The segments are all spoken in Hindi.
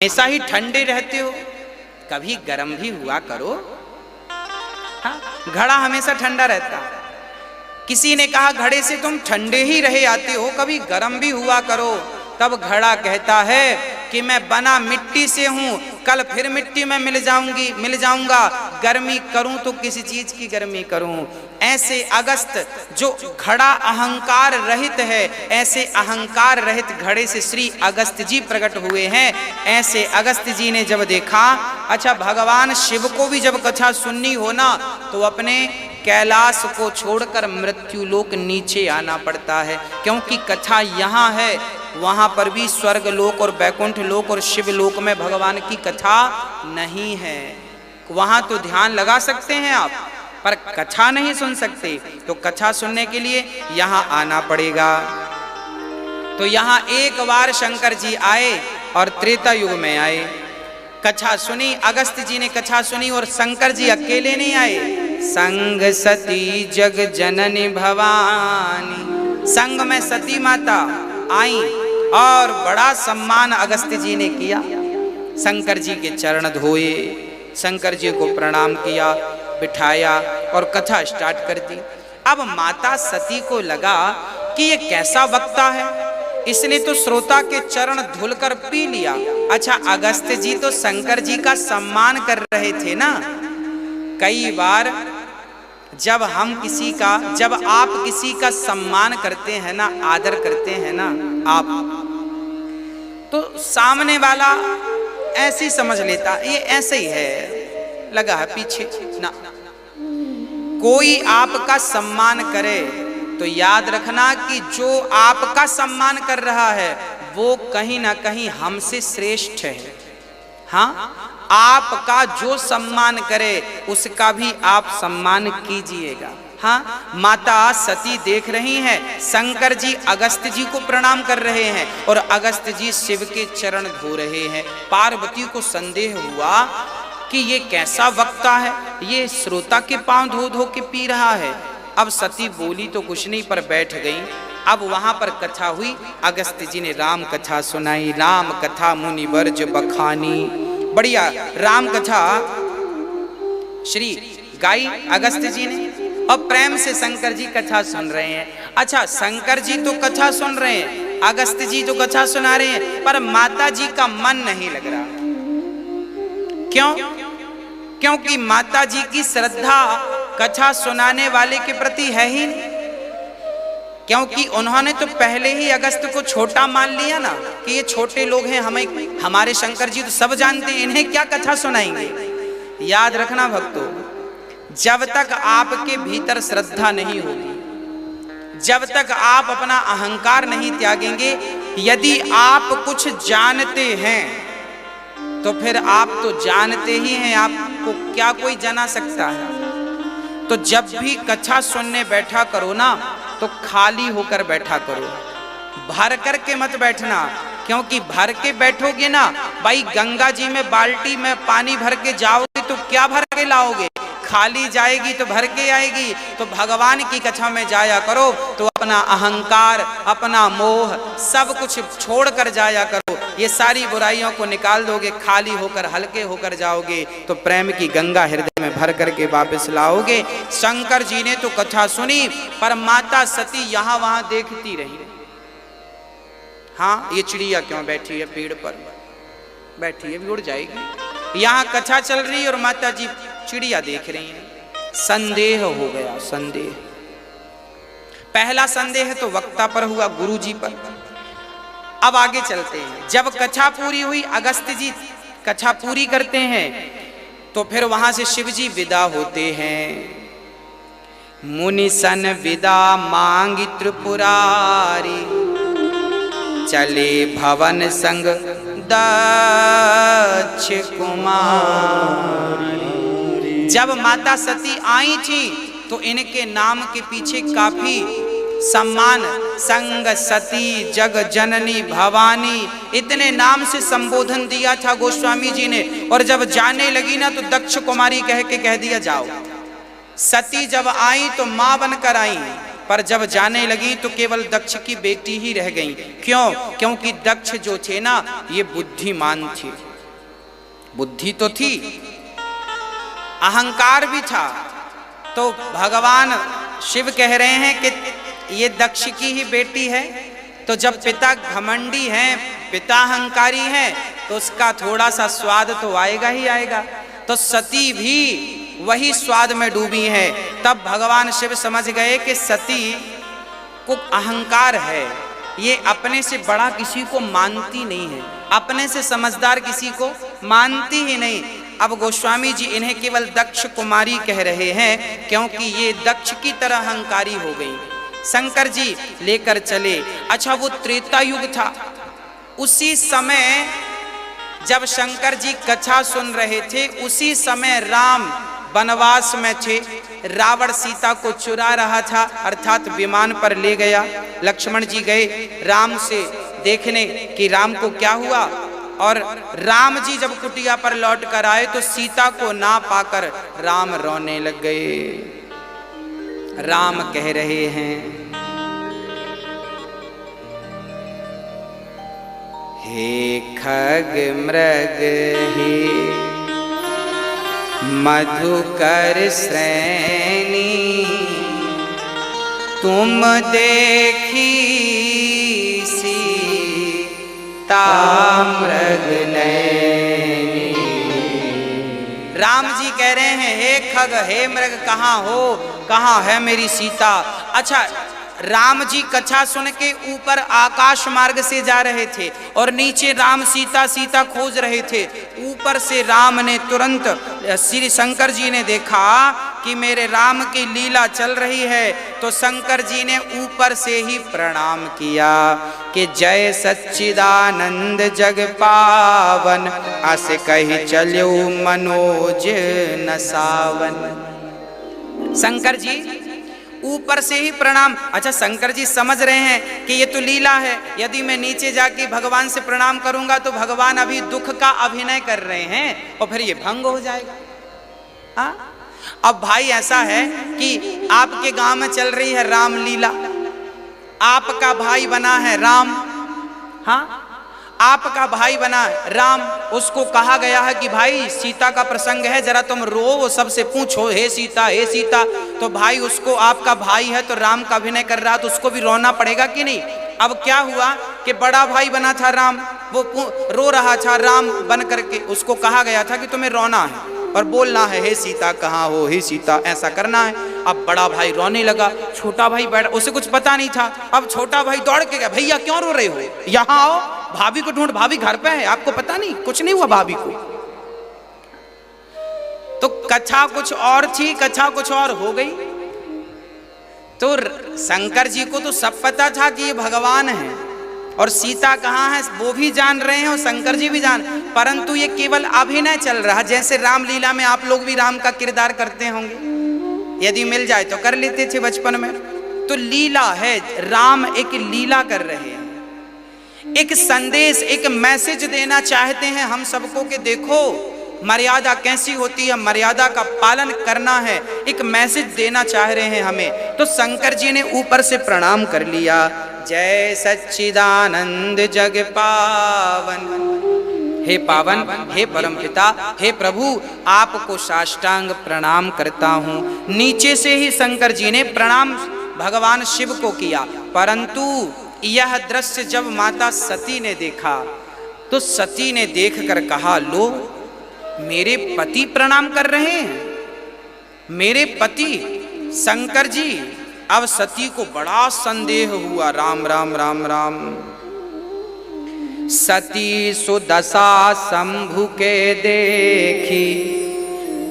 हमेशा ही ठंडे रहते हो, कभी गर्म भी हुआ करो। हाँ, घड़ा हमेशा ठंडा रहता। किसी ने कहा घड़े से तुम ठंडे ही रहे आते हो, कभी गर्म भी हुआ करो। तब घड़ा कहता है कि मैं बना मिट्टी से हूं, कल फिर मिट्टी में मिल जाऊंगा। गर्मी करूं तो किसी चीज की गर्मी करूं। ऐसे अगस्त जो घड़ा अहंकार रहित है, ऐसे अहंकार रहित घड़े से श्री अगस्त जी प्रकट हुए हैं। ऐसे अगस्त जी ने जब देखा, अच्छा भगवान शिव को भी जब कथा सुननी हो ना तो अपने कैलाश को छोड़कर मृत्यु लोक नीचे आना पड़ता है, क्योंकि कथा यहाँ है, वहां पर भी स्वर्ग लोक और बैकुंठ लोक और शिव लोक में भगवान की कथा नहीं है। वहां तो ध्यान लगा सकते हैं आप, पर कथा नहीं सुन सकते। तो कथा सुनने के लिए यहाँ आना पड़ेगा। तो यहाँ एक बार शंकर जी आए और त्रेता युग में आए, कथा सुनी। अगस्त जी ने कथा सुनी और शंकर जी अकेले नहीं आए, संग सती जग जननी भवानी, संग में सती माता आई और बड़ा सम्मान अगस्त जी ने किया। शंकर जी के चरण धोए, शंकर जी को प्रणाम किया, बिठाया और कथा स्टार्ट कर दी। अब माता सती को लगा कि ये कैसा वक्ता है, इसने तो श्रोता के चरण धुलकर पी लिया। अच्छा अगस्त जी तो शंकर जी का सम्मान कर रहे थे ना। कई बार जब आप किसी का सम्मान करते हैं ना, आदर करते हैं ना आप, तो सामने वाला ऐसी समझ लेता ये ऐसे ही है, लगा है पीछे ना। कोई आपका सम्मान करे तो याद रखना कि जो आपका सम्मान कर रहा है वो कहीं ना कहीं हमसे श्रेष्ठ है। हाँ, आपका जो सम्मान करे उसका भी आप सम्मान कीजिएगा। हाँ, माता सती देख रही हैं, शंकर जी अगस्त जी को प्रणाम कर रहे हैं और अगस्त जी शिव के चरण धो रहे हैं। पार्वती को संदेह हुआ कि ये कैसा वक्ता है, ये श्रोता के पांव धो धो के पी रहा है। अब सती बोली तो कुछ नहीं, पर बैठ गई। अब वहां पर कथा हुई, अगस्त जी ने राम कथा सुनाई। राम कथा मुनि वर्ज बखानी, बढ़िया राम कथा श्री गाई अगस्त जी ने, और प्रेम से शंकर जी कथा सुन रहे हैं। अच्छा शंकर जी तो कथा सुन रहे हैं, अगस्त जी तो कथा सुना रहे हैं, पर माता जी का मन नहीं लग रहा। क्यों? क्योंकि माता जी की श्रद्धा कथा सुनाने वाले के प्रति है ही नहीं। क्योंकि उन्होंने तो पहले ही अगस्त को छोटा मान लिया ना कि ये छोटे लोग हैं, हमारे शंकर जी तो सब जानते हैं, इन्हें क्या कथा सुनाएंगे। याद रखना भक्तों, जब तक आपके भीतर श्रद्धा नहीं होगी, जब तक आप अपना अहंकार नहीं त्यागेंगे, यदि आप कुछ जानते हैं तो फिर आप तो जानते ही हैं, आपको क्या कोई जना सकता है। तो जब भी कथा सुनने बैठा करो ना तो खाली होकर बैठा करो, भर करके मत बैठना। क्योंकि भर के बैठोगे ना भाई, गंगा जी में बाल्टी में पानी भर के जाओगे तो क्या भर के लाओगे, खाली जाएगी तो भर के आएगी। तो भगवान की कथा में जाया करो तो अपना अहंकार, अपना मोह सब कुछ छोड़ कर जाया करो। ये सारी बुराइयों को निकाल दोगे, खाली होकर हल्के होकर जाओगे तो प्रेम की गंगा हृदय में भर करके वापस लाओगे। शंकर जी ने तो कथा सुनी, पर माता सती यहाँ वहां देखती रही। हाँ, ये चिड़िया क्यों बैठी है पेड़ पर, बैठी है, उड़ जाएगी। यहाँ कथा चल रही है और माता जी चिड़िया देख रही हैं। संदेह हो गया, संदेह। पहला संदेह तो वक्ता पर हुआ, गुरु जी पर। अब आगे चलते हैं। जब कथा पूरी हुई, अगस्त जी कथा पूरी करते हैं तो फिर वहां से शिव जी विदा होते हैं। मुनि सन विदा मांगी त्रिपुरारी, चले भवन संग दक्ष कुमारी। जब माता सती आई थी तो इनके नाम के पीछे काफी सम्मान, संग सती जग जननी भवानी, इतने नाम से संबोधन दिया था गोस्वामी जी ने। और जब जाने लगी ना तो दक्ष कुमारी कह के कह दिया जाओ। सती जब आई तो मां बनकर आई, पर जब जाने लगी तो केवल दक्ष की बेटी ही रह गई। क्यों? क्योंकि दक्ष जो थे ना ये बुद्धिमान थे। बुद्धि तो थी, अहंकार भी था। तो भगवान शिव कह रहे हैं कि ये दक्ष की ही बेटी है, तो जब पिता घमंडी हैं, पिता अहंकारी हैं, तो उसका थोड़ा सा स्वाद तो आएगा ही आएगा। तो सती भी वही स्वाद में डूबी है। तब भगवान शिव समझ गए कि सती को अहंकार है, ये अपने से बड़ा किसी को मानती नहीं है, अपने से समझदार किसी को मानती ही नहीं। अब गोस्वामी जी इन्हें केवल दक्ष कुमारी कह रहे हैं, क्योंकि ये दक्ष की तरह अहंकारी हो गई। शंकर जी लेकर चले। अच्छा, वो त्रेता युग था। उसी समय जब शंकर जी कथा सुन रहे थे, उसी समय राम वनवास में थे। रावण सीता को चुरा रहा था, अर्थात विमान पर ले गया। लक्ष्मण जी गए राम से देखने कि राम को क्या हुआ, और राम जी जब कुटिया पर लौट कर आए तो सीता को ना पाकर राम रोने लग गए। राम कह रहे हैं, हे खग मृग हे मधुकर श्रेणी, तुम देखी सीता मृग नैनी। राम जी कह रहे हैं, हे खग हे मृग कहाँ हो, कहाँ है मेरी सीता। अच्छा, राम जी कथा सुन के ऊपर आकाश मार्ग से जा रहे थे और नीचे राम सीता सीता खोज रहे थे। ऊपर से राम ने तुरंत, श्री शंकर जी ने देखा कि मेरे राम की लीला चल रही है, तो शंकर जी ने ऊपर से ही प्रणाम किया कि जय सच्चिदानंद जग पावन, अस कही चलो मनोज न सावन। शंकर जी ऊपर से ही प्रणाम। अच्छा, शंकर जी समझ रहे हैं कि ये तो लीला है, यदि मैं नीचे जाके भगवान से प्रणाम करूंगा तो भगवान अभी दुख का अभिनय कर रहे हैं और फिर ये भंग हो जाएगा। हाँ, अब भाई ऐसा है कि आपके गांव में चल रही है रामलीला, आपका भाई बना है राम। हाँ, आपका भाई बना राम, उसको कहा गया है कि भाई सीता का प्रसंग है, जरा तुम रो सबसे पूछो, हे सीता हे सीता। तो भाई उसको, आपका भाई है तो राम का अभिनय कर रहा, तो उसको भी रोना पड़ेगा कि नहीं। अब क्या हुआ कि बड़ा भाई बना था राम, वो रो रहा था राम बन करके, उसको कहा गया था कि तुम्हें रोना है और बोलना है, हे सीता कहाँ हो, हे सीता, ऐसा करना है। अब बड़ा भाई रोने लगा, छोटा भाई बैठ, उसे कुछ पता नहीं था। अब छोटा भाई दौड़ के गया, भैया क्यों रो रहे हो, यहाँ आओ, भाभी को ढूंढ, भाभी घर पे है, आपको पता नहीं, कुछ नहीं हुआ भाभी को। तो कथा कुछ और थी, कथा कुछ और हो गई। तो शंकर जी को तो सब पता था कि ये भगवान है और सीता कहाँ है वो भी जान रहे हैं और शंकर जी भी जान, परंतु ये केवल अभिनय चल रहा। जैसे रामलीला में आप लोग भी राम का किरदार करते होंगे, यदि मिल जाए तो कर लेते थे बचपन में। तो लीला है, राम एक लीला कर रहे हैं, एक संदेश, एक मैसेज देना चाहते हैं हम सबको कि देखो मर्यादा कैसी होती है, मर्यादा का पालन करना है, एक मैसेज देना चाह रहे हैं हमें। तो शंकर जी ने ऊपर से प्रणाम कर लिया, जय सच्चिदानंद जग पावन, हे पावन, हे परमपिता, हे प्रभु, आपको साष्टांग प्रणाम करता हूँ। नीचे से ही शंकर जी ने प्रणाम भगवान शिव को किया, परंतु यह दृश्य जब माता सती ने देखा तो सती ने देखकर कहा, लो मेरे पति प्रणाम कर रहे हैं, मेरे पति शंकर जी। अब सती को बड़ा संदेह हुआ, राम राम राम राम। सती सुदशा शंभु के देखी,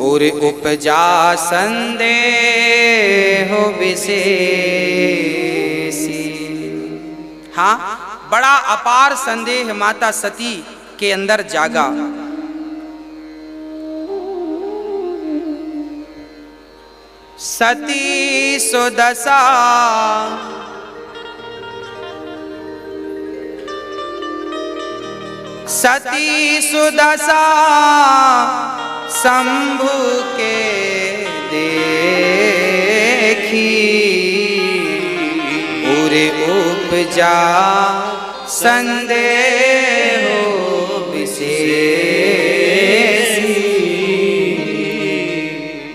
और उपजा संदेह विशेषी। हाँ, बड़ा अपार संदेह माता सती के अंदर जागा। सती सुदशा सती सुदशा शंभु के देखी, उरे उपजा संदेह विशेषी।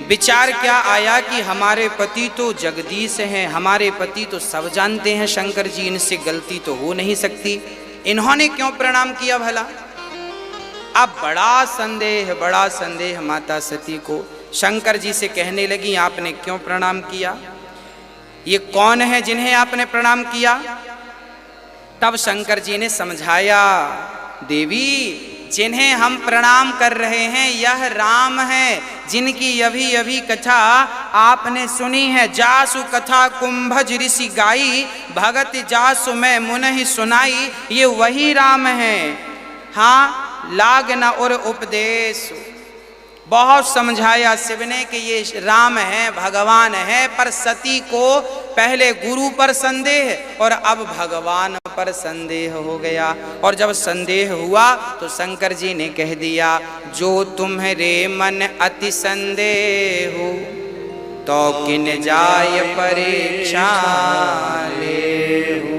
विचार क्या आया कि हमारे पति तो जगदीश हैं, हमारे पति तो सब जानते हैं शंकर जी, इनसे गलती तो हो नहीं सकती, इन्होंने क्यों प्रणाम किया भला। अब बड़ा संदेह माता सती को। शंकर जी से कहने लगी, आपने क्यों प्रणाम किया, ये कौन है जिन्हें आपने प्रणाम किया। तब शंकर जी ने समझाया, देवी जिन्हें हम प्रणाम कर रहे हैं यह राम है, जिनकी अभी अभी कथा आपने सुनी है। जासु कथा कुंभज ऋषि गाई, भगत जासु मैं मुनहि सुनाई, ये वही राम है। हाँ लाग न और उपदेश, बहुत समझाया शिव ने कि ये राम है, भगवान है, पर सती को पहले गुरु पर संदेह और अब भगवान पर संदेह हो गया। और जब संदेह हुआ तो शंकर जी ने कह दिया, जो तुम्हारे मन अति संदेह हो तो किन जाय परीक्षा ले हो।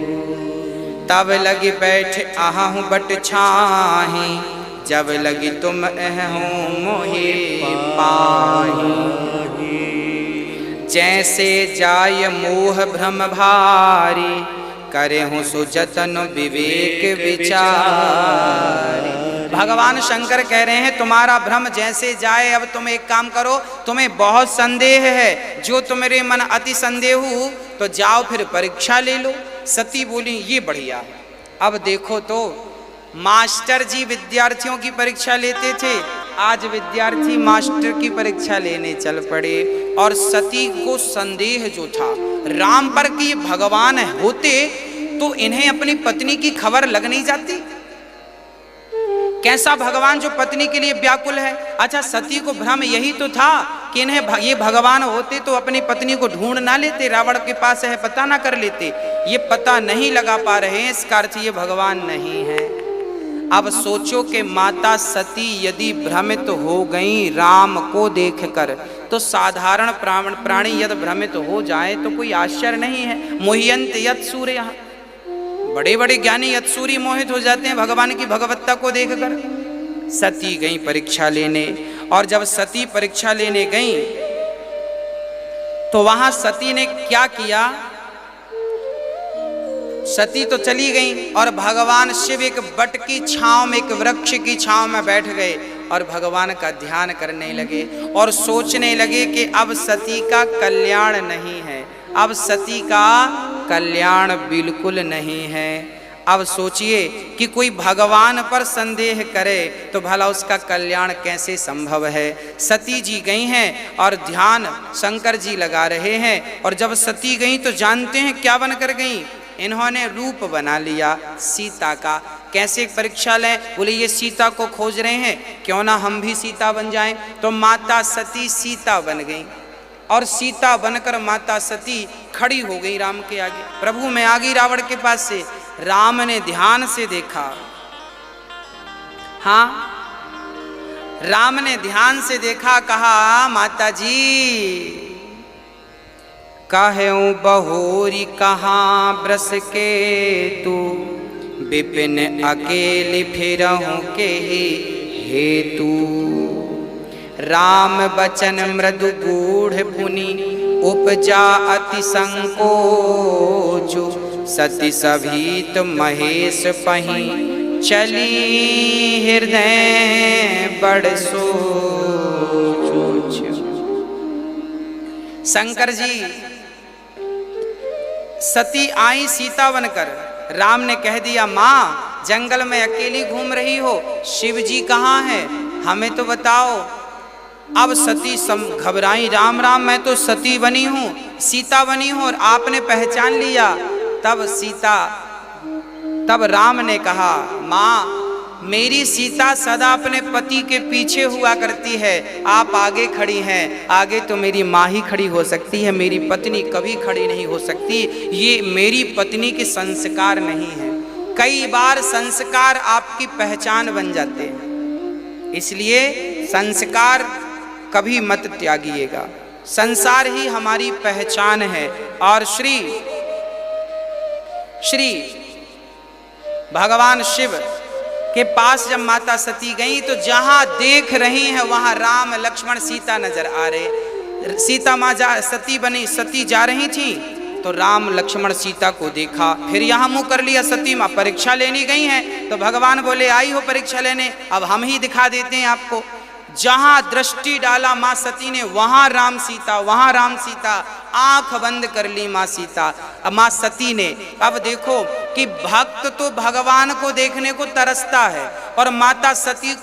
तब लगी बैठ आहूँ बट छाही, जब लगी तुम अहूँ मोहि पाही। जैसे जाय मोह भ्रम भारी, करे हूँ सुजतन विवेक विचारी। भगवान शंकर कह रहे हैं तुम्हारा भ्रम जैसे जाए। अब तुम एक काम करो, तुम्हें बहुत संदेह है, जो तुम्हारे मन अति संदेह हो तो जाओ फिर परीक्षा ले लो। सती बोली, ये बढ़िया है। अब देखो तो मास्टर जी विद्यार्थियों की परीक्षा लेते थे, आज विद्यार्थी मास्टर की परीक्षा लेने चल पड़े। और सती को संदेह जो था राम पर कि भगवान होते तो इन्हें अपनी पत्नी की खबर लग नहीं जाती। कैसा भगवान जो पत्नी के लिए व्याकुल है। अच्छा सती को भ्रम यही तो था कि इन्हें ये भगवान होते तो अपनी पत्नी को ढूंढ ना लेते, रावण के पास है पता ना कर लेते। ये पता नहीं लगा पा रहे हैं, इसका अर्थ ये भगवान नहीं है। अब सोचो कि माता सती यदि भ्रमित हो गई राम को देखकर, तो साधारण प्राणी यदि भ्रमित हो जाए तो कोई आश्चर्य नहीं है। मोहियंत यत् सूर्य, बड़े बड़े ज्ञानी यत्सूरी मोहित हो जाते हैं भगवान की भगवत्ता को देखकर। सती गई परीक्षा लेने, और जब सती परीक्षा लेने गई तो वहां सती ने क्या किया, सती तो चली गई और भगवान शिव एक बट की छांव में, एक वृक्ष की छांव में बैठ गए और भगवान का ध्यान करने लगे और सोचने लगे कि अब सती का कल्याण नहीं है, अब सती का कल्याण बिल्कुल नहीं है। अब सोचिए कि कोई भगवान पर संदेह करे तो भला उसका कल्याण कैसे संभव है। सती जी गई हैं और ध्यान शंकर जी लगा रहे हैं, और जब सती गई तो जानते हैं क्या बनकर गई, इन्होंने रूप बना लिया सीता का। कैसे परीक्षा लें, बोले ये सीता को खोज रहे हैं, क्यों ना हम भी सीता बन जाएं। तो माता सती सीता बन गई, और सीता बनकर माता सती खड़ी हो गई राम के आगे। प्रभु मैं आ गई रावण के पास से। राम ने ध्यान से देखा, हाँ राम ने ध्यान से देखा, कहा माता जी कहूँ बहोरी कहाँ ब्रस के तू, विपिन अकेली फिरहूँ के हेतु। राम बचन मृदु गूढ़ पुनि, उपजा अति संकोचु। सती सभीत महेश पही, चली हृदय बड़ सोच। शंकर जी सती आई सीता बनकर, राम ने कह दिया माँ जंगल में अकेली घूम रही हो, शिव जी कहाँ हैं, हमें तो बताओ। अब सती घबराई, राम राम मैं तो सती बनी हूँ, सीता बनी हूँ और आपने पहचान लिया। तब राम ने कहा माँ मेरी सीता सदा अपने पति के पीछे हुआ करती है, आप आगे खड़ी हैं, आगे तो मेरी माँ ही खड़ी हो सकती है, मेरी पत्नी कभी खड़ी नहीं हो सकती। ये मेरी पत्नी के संस्कार नहीं है। कई बार संस्कार आपकी पहचान बन जाते हैं, इसलिए संस्कार कभी मत त्यागिएगा। संसार ही हमारी पहचान है। और श्री भगवान शिव के पास जब माता सती गई तो जहां देख रही हैं वहां राम लक्ष्मण सीता नजर आ रहे। सीता माँ सती बनी, सती जा रही थी तो राम लक्ष्मण सीता को देखा, फिर यहाँ मुंह कर लिया सती माँ परीक्षा लेनी गई हैं। तो भगवान बोले आई हो परीक्षा लेने, अब हम ही दिखा देते हैं आपको। जहां दृष्टि डाला माँ सती ने वहां राम सीता, वहां राम सीता, आंख बंद कर ली माँ सीता, अब माँ सती ने। अब देखो कि भक्त तो भगवान को देखने को तरसता है और माता सती को